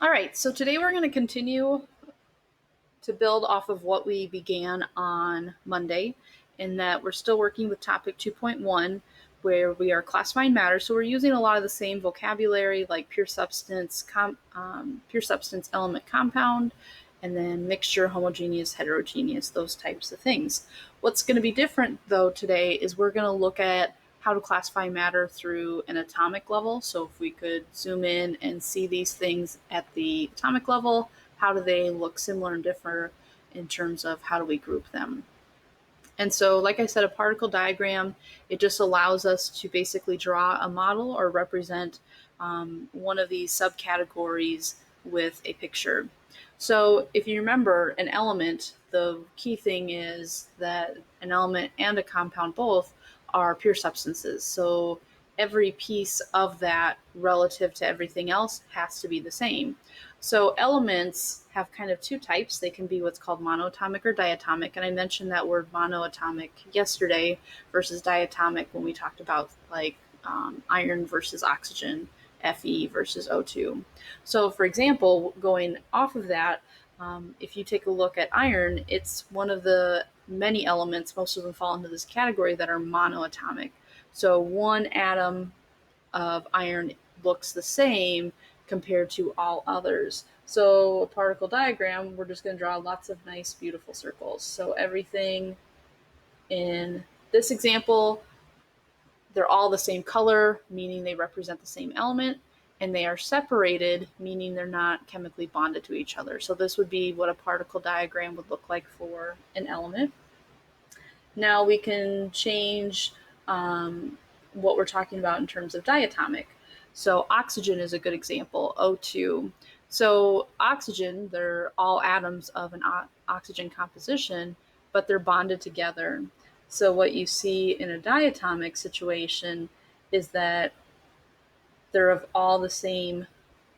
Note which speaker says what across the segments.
Speaker 1: All right, so today we're going to continue to build off of what we began on Monday, in that we're still working with topic 2.1, where we are classifying matter. So we're using a lot of the same vocabulary, like pure substance, pure substance, element, compound, and then mixture, homogeneous, heterogeneous, those types of things. What's going to be different though today is we're going to look at how to classify matter through an atomic level. So if we could zoom in and see these things at the atomic level, how do they look similar and differ in terms of how do we group them? And so, like I said, a particle diagram, it just allows us to basically draw a model or represent one of these subcategories with a picture. So if you remember an element, the key thing is that an element and a compound both are pure substances. So every piece of that relative to everything else has to be the same. So elements have kind of two types. They can be what's called monatomic or diatomic. And I mentioned that word monoatomic yesterday versus diatomic when we talked about iron versus oxygen, Fe versus O2. So for example, going off of that, if you take a look at iron, it's one of the many elements, most of them fall into this category, that are monoatomic. So one atom of iron looks the same compared to all others. So a particle diagram, we're just going to draw lots of nice, beautiful circles. So everything in this example, they're all the same color, meaning they represent the same element, and they are separated, meaning they're not chemically bonded to each other. So this would be what a particle diagram would look like for an element. Now we can change what we're talking about in terms of diatomic. So oxygen is a good example, O2. So oxygen, they're all atoms of an oxygen composition, but they're bonded together. So what you see in a diatomic situation is that they're of all the same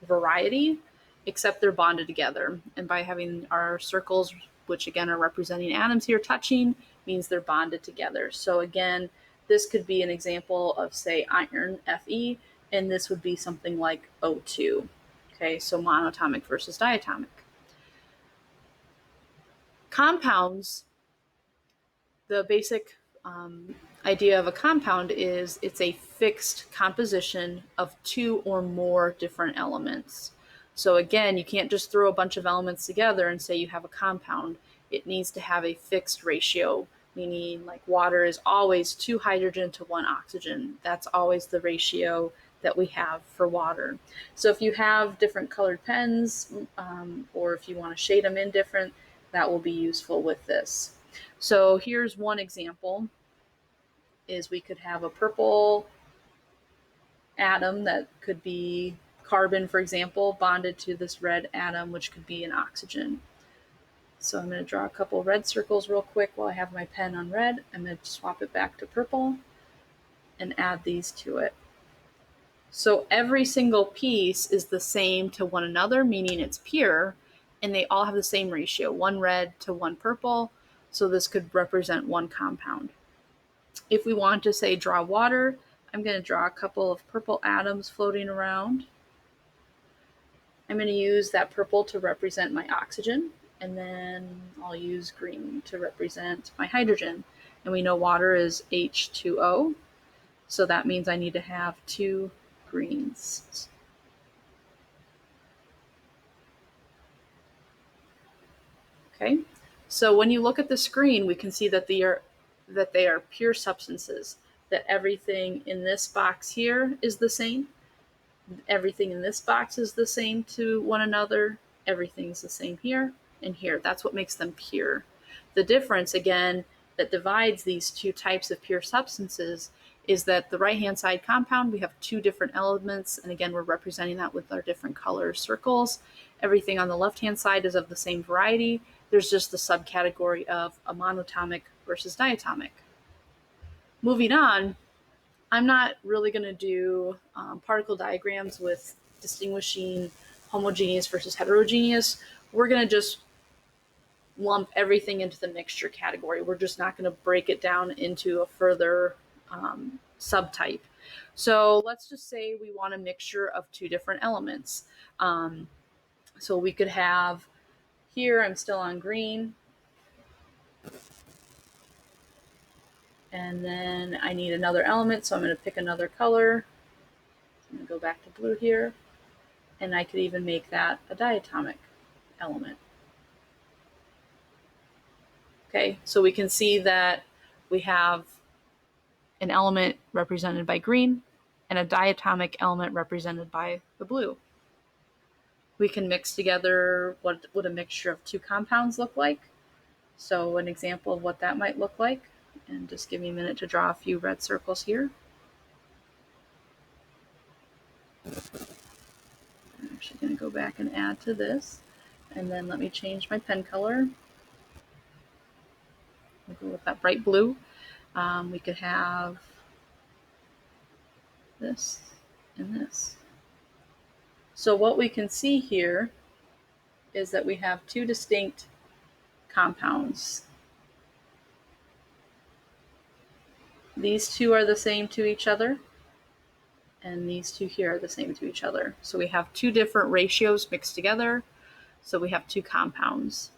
Speaker 1: variety, except they're bonded together. And by having our circles, which again are representing atoms here, touching, means they're bonded together. So again, this could be an example of, say, iron, Fe, and this would be something like O2. Okay, so monatomic versus diatomic. Compounds, the basic idea of a compound is it's a fixed composition of two or more different elements. So again, you can't just throw a bunch of elements together and say you have a compound. It needs to have a fixed ratio, meaning like water is always 2 hydrogen to 1 oxygen. That's always the ratio that we have for water. So if you have different colored pens, or if you want to shade them in different, that will be useful with this. So here's one example, is we could have a purple atom that could be carbon, for example, bonded to this red atom, which could be an oxygen. So I'm going to draw a couple red circles real quick while I have my pen on red. I'm going to swap it back to purple and add these to it. So every single piece is the same to one another, meaning it's pure, and they all have the same ratio, 1 red to 1 purple. So this could represent one compound. If we want to, say, draw water, I'm going to draw a couple of purple atoms floating around. I'm going to use that purple to represent my oxygen, and then I'll use green to represent my hydrogen. And we know water is H2O, so that means I need to have 2 greens. Okay, so when you look at the screen, we can see that they are pure substances, that everything in this box here is the same. Everything in this box is the same to one another. Everything's the same here and here. That's what makes them pure. The difference, again, that divides these two types of pure substances is that the right-hand side compound, we have 2 different elements, and again, we're representing that with our different color circles. Everything on the left-hand side is of the same variety. There's just the subcategory of a monatomic versus diatomic. Moving on, I'm not really going to do particle diagrams with distinguishing homogeneous versus heterogeneous. We're going to just lump everything into the mixture category. We're just not going to break it down into a further subtype. So let's just say we want a mixture of 2 different elements. So we could have here, I'm still on green. And then I need another element, so I'm going to pick another color. I'm going to go back to blue here. And I could even make that a diatomic element. Okay, so we can see that we have an element represented by green and a diatomic element represented by the blue. We can mix together what would a mixture of two compounds look like. So an example of what that might look like, and just give me a minute to draw a few red circles here. I'm actually going to go back and add to this, and then let me change my pen color. We'll go with that bright blue. We could have this and this. So what we can see here is that we have two distinct compounds. These two are the same to each other, and these two here are the same to each other. So we have two different ratios mixed together, so we have two compounds.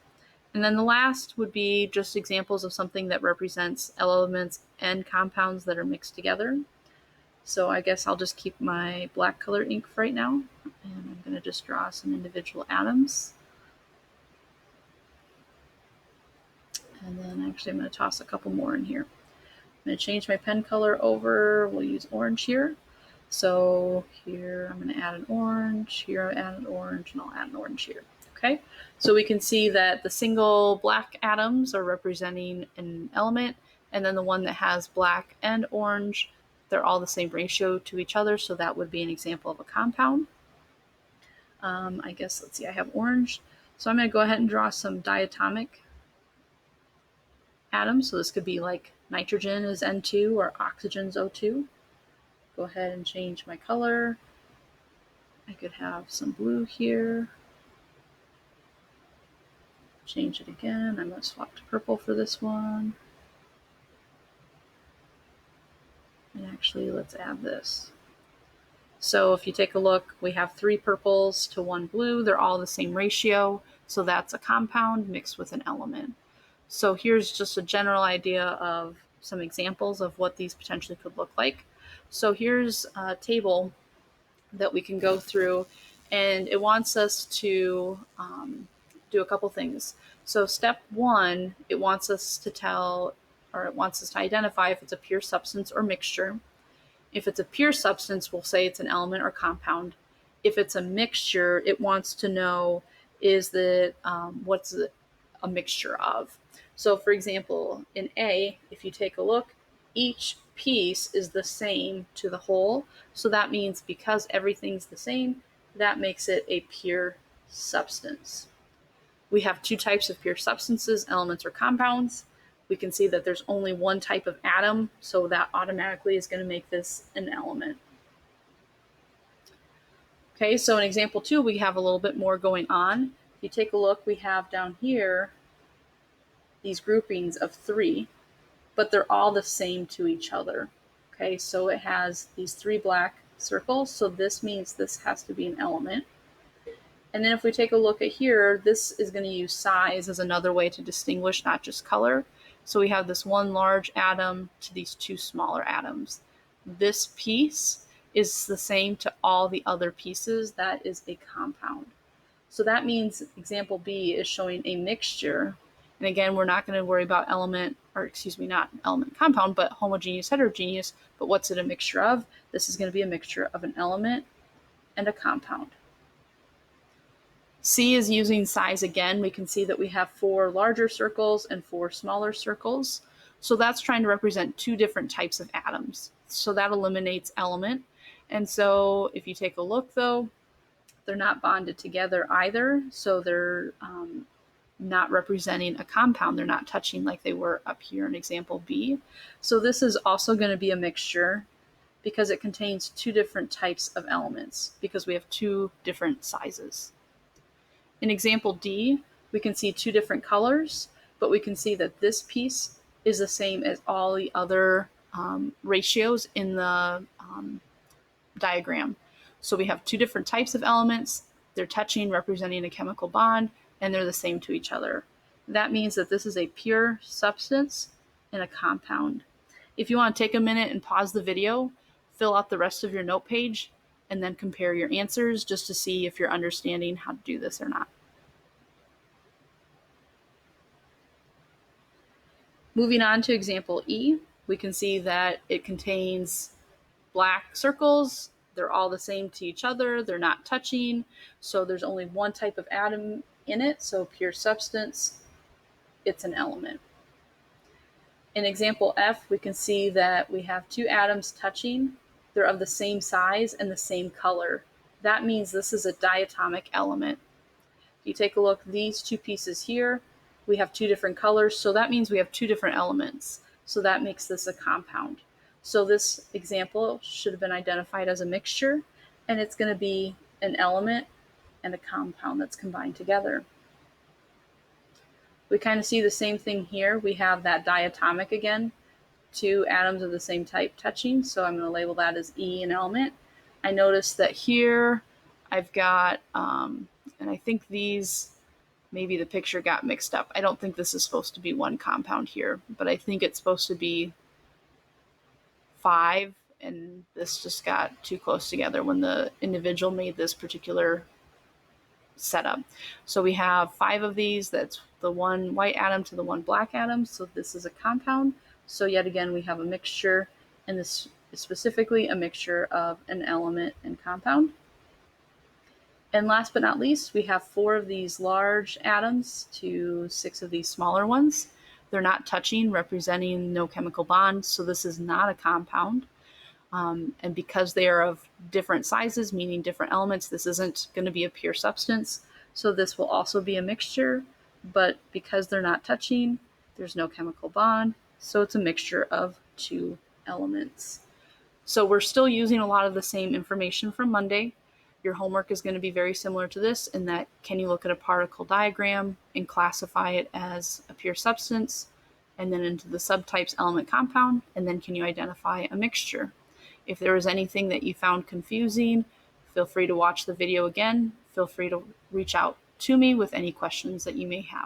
Speaker 1: And then the last would be just examples of something that represents elements and compounds that are mixed together. So I guess I'll just keep my black color ink for right now, and I'm going to just draw some individual atoms. And then actually I'm going to toss a couple more in here. I'm going to change my pen color over. We'll use orange here. So here I'm going to add an orange, here I'll add an orange, and I'll add an orange here. Okay, so we can see that the single black atoms are representing an element, and then the one that has black and orange, they're all the same ratio to each other, so that would be an example of a compound. I guess, let's see, I have orange. So I'm going to go ahead and draw some diatomic atoms. So this could be like nitrogen is N2 or oxygen's O2. Go ahead and change my color. I could have some blue here. Change it again. I'm going to swap to purple for this one. And actually, let's add this. So if you take a look, we have 3 purples to 1 blue. They're all the same ratio. So that's a compound mixed with an element. So here's just a general idea of some examples of what these potentially could look like. So here's a table that we can go through, and it wants us to do a couple things. So step 1, it wants us to identify if it's a pure substance or mixture. If it's a pure substance, we'll say it's an element or compound. If it's a mixture, it wants to know what's it a mixture of. So for example, in A, if you take a look, each piece is the same to the whole. So that means because everything's the same, that makes it a pure substance. We have 2 types of pure substances, elements or compounds. We can see that there's only one type of atom, so that automatically is going to make this an element. Okay, so in example 2, we have a little bit more going on. If you take a look, we have down here these groupings of 3, but they're all the same to each other. Okay, so it has these 3 black circles, so this means this has to be an element. And then if we take a look at here, this is going to use size as another way to distinguish, not just color. So we have this one large atom to these 2 smaller atoms. This piece is the same to all the other pieces. That is a compound. So that means example B is showing a mixture. And again, we're not going to worry about not element compound, but homogeneous, heterogeneous. But what's it a mixture of? This is going to be a mixture of an element and a compound. C is using size again. We can see that we have 4 larger circles and 4 smaller circles. So that's trying to represent 2 different types of atoms. So that eliminates element. And so if you take a look though, they're not bonded together either. So they're not representing a compound. They're not touching like they were up here in example B. So this is also going to be a mixture because it contains 2 different types of elements because we have 2 different sizes. In example D, we can see 2 different colors, but we can see that this piece is the same as all the other ratios in the diagram. So we have 2 different types of elements. they're touching, representing a chemical bond, and they're the same to each other. That means that this is a pure substance and a compound. If you want to take a minute and pause the video, fill out the rest of your note page, and then compare your answers just to see if you're understanding how to do this or not. Moving on to example E, we can see that it contains black circles. They're all the same to each other. They're not touching. So there's only one type of atom in it. So pure substance, it's an element. In example F, we can see that we have two atoms touching. They're of the same size and the same color. That means this is a diatomic element. If you take a look, these two pieces here, we have two different colors. So that means we have two different elements. So that makes this a compound. So this example should have been identified as a mixture, and it's going to be an element and a compound that's combined together. We kind of see the same thing here. We have that diatomic again, two atoms of the same type touching, so I'm going to label that as E, an element. I notice that here I've got, and I think these, maybe the picture got mixed up. I don't think this is supposed to be one compound here, but I think it's supposed to be 5, and this just got too close together when the individual made this particular setup. So we have 5 of these. That's the one white atom to the one black atom. So this is a compound. So yet again, we have a mixture, and this is specifically a mixture of an element and compound. And last but not least, we have 4 of these large atoms to 6 of these smaller ones. They're not touching, representing no chemical bond. So this is not a compound. And because they are of different sizes, meaning different elements, this isn't going to be a pure substance. So this will also be a mixture, but because they're not touching, there's no chemical bond. So it's a mixture of 2 elements. So we're still using a lot of the same information from Monday. Your homework is going to be very similar to this in that, can you look at a particle diagram and classify it as a pure substance, and then into the subtypes element compound, and then can you identify a mixture? If there was anything that you found confusing, feel free to watch the video again. Feel free to reach out to me with any questions that you may have.